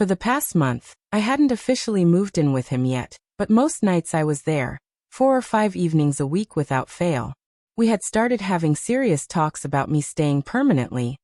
For the past month, I hadn't officially moved in with him yet, but most nights I was there, 4 or 5 evenings a week without fail. We had started having serious talks about me staying permanently,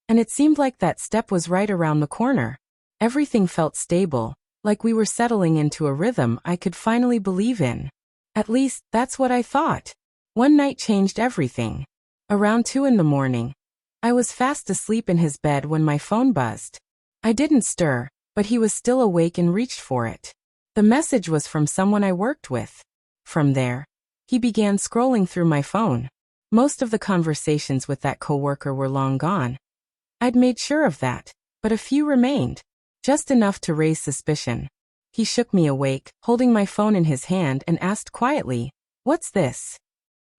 and it seemed like that step was right around the corner. Everything felt stable, like we were settling into a rhythm I could finally believe in. At least, that's what I thought. One night changed everything. Around 2 in the morning, I was fast asleep in his bed when my phone buzzed. I didn't stir, but he was still awake and reached for it. The message was from someone I worked with. From there, he began scrolling through my phone. Most of the conversations with that coworker were long gone. I'd made sure of that, but a few remained, just enough to raise suspicion. He shook me awake, holding my phone in his hand, and asked quietly, "What's this?"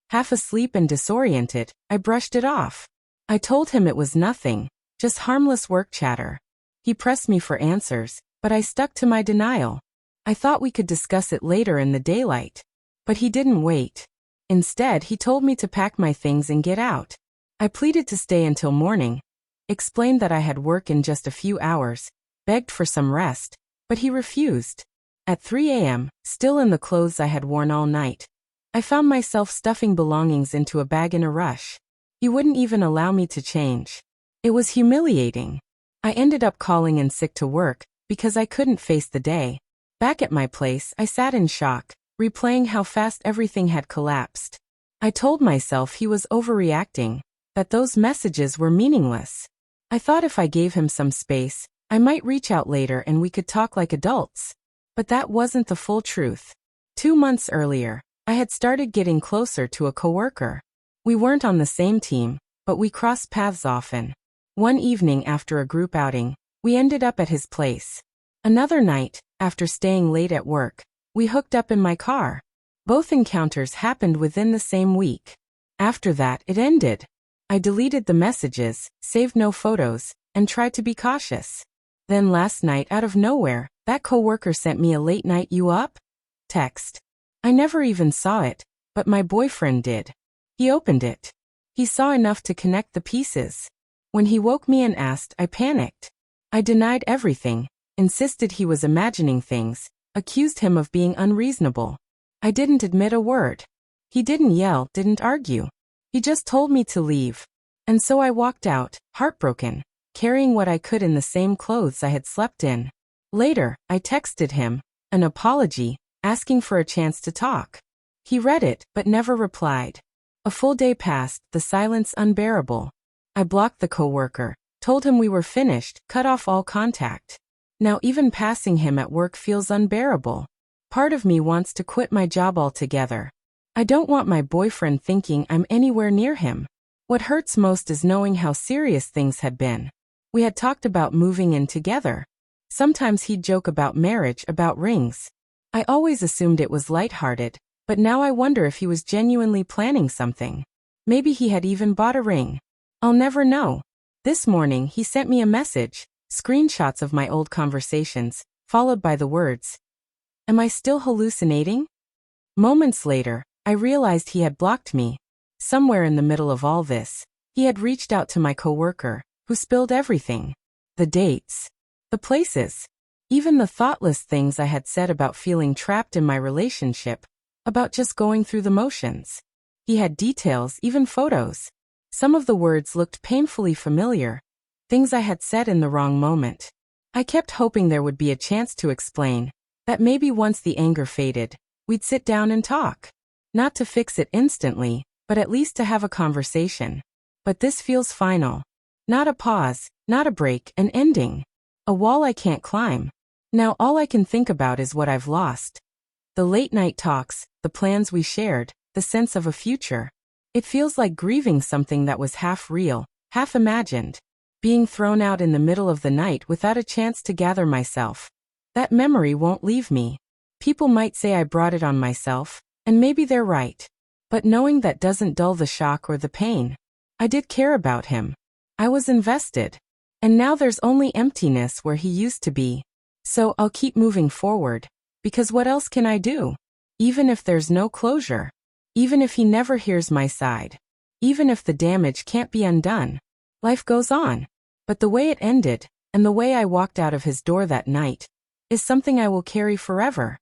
Half asleep and disoriented, I brushed it off. I told him it was nothing, just harmless work chatter. He pressed me for answers, but I stuck to my denial. I thought we could discuss it later in the daylight. But he didn't wait. Instead, he told me to pack my things and get out. I pleaded to stay until morning, explained that I had work in just a few hours, begged for some rest, but he refused. At 3 a.m., still in the clothes I had worn all night, I found myself stuffing belongings into a bag in a rush. He wouldn't even allow me to change. It was humiliating. I ended up calling in sick to work because I couldn't face the day. Back at my place, I sat in shock, replaying how fast everything had collapsed. I told myself he was overreacting, that those messages were meaningless. I thought if I gave him some space, I might reach out later and we could talk like adults. But that wasn't the full truth. 2 months earlier, I had started getting closer to a coworker. We weren't on the same team, but we crossed paths often. One evening after a group outing, we ended up at his place. Another night, after staying late at work, we hooked up in my car. Both encounters happened within the same week. After that, it ended. I deleted the messages, saved no photos, and tried to be cautious. Then last night, out of nowhere, that coworker sent me a "late night you up?" text. I never even saw it, but my boyfriend did. He opened it. He saw enough to connect the pieces. When he woke me and asked, I panicked. I denied everything, insisted he was imagining things, accused him of being unreasonable. I didn't admit a word. He didn't yell, didn't argue. He just told me to leave. And so I walked out, heartbroken, carrying what I could in the same clothes I had slept in. Later, I texted him, an apology, asking for a chance to talk. He read it, but never replied. A full day passed, the silence unbearable. I blocked the coworker, told him we were finished, cut off all contact. Now even passing him at work feels unbearable. Part of me wants to quit my job altogether. I don't want my boyfriend thinking I'm anywhere near him. What hurts most is knowing how serious things had been. We had talked about moving in together. Sometimes he'd joke about marriage, about rings. I always assumed it was lighthearted, but now I wonder if he was genuinely planning something. Maybe he had even bought a ring. I'll never know. This morning he sent me a message, screenshots of my old conversations, followed by the words, "Am I still hallucinating?" Moments later, I realized he had blocked me. Somewhere in the middle of all this, he had reached out to my coworker, who spilled everything. The dates. The places. Even the thoughtless things I had said about feeling trapped in my relationship, about just going through the motions. He had details, even photos. Some of the words looked painfully familiar, things I had said in the wrong moment. I kept hoping there would be a chance to explain, that maybe once the anger faded, we'd sit down and talk. Not to fix it instantly, but at least to have a conversation. But this feels final. Not a pause, not a break, an ending. A wall I can't climb. Now all I can think about is what I've lost. The late night talks, the plans we shared, the sense of a future. It feels like grieving something that was half real, half imagined. Being thrown out in the middle of the night without a chance to gather myself. That memory won't leave me. People might say I brought it on myself, and maybe they're right. But knowing that doesn't dull the shock or the pain. I did care about him. I was invested. And now there's only emptiness where he used to be. So I'll keep moving forward. Because what else can I do? Even if there's no closure. Even if he never hears my side. Even if the damage can't be undone. Life goes on. But the way it ended, and the way I walked out of his door that night is something I will carry forever.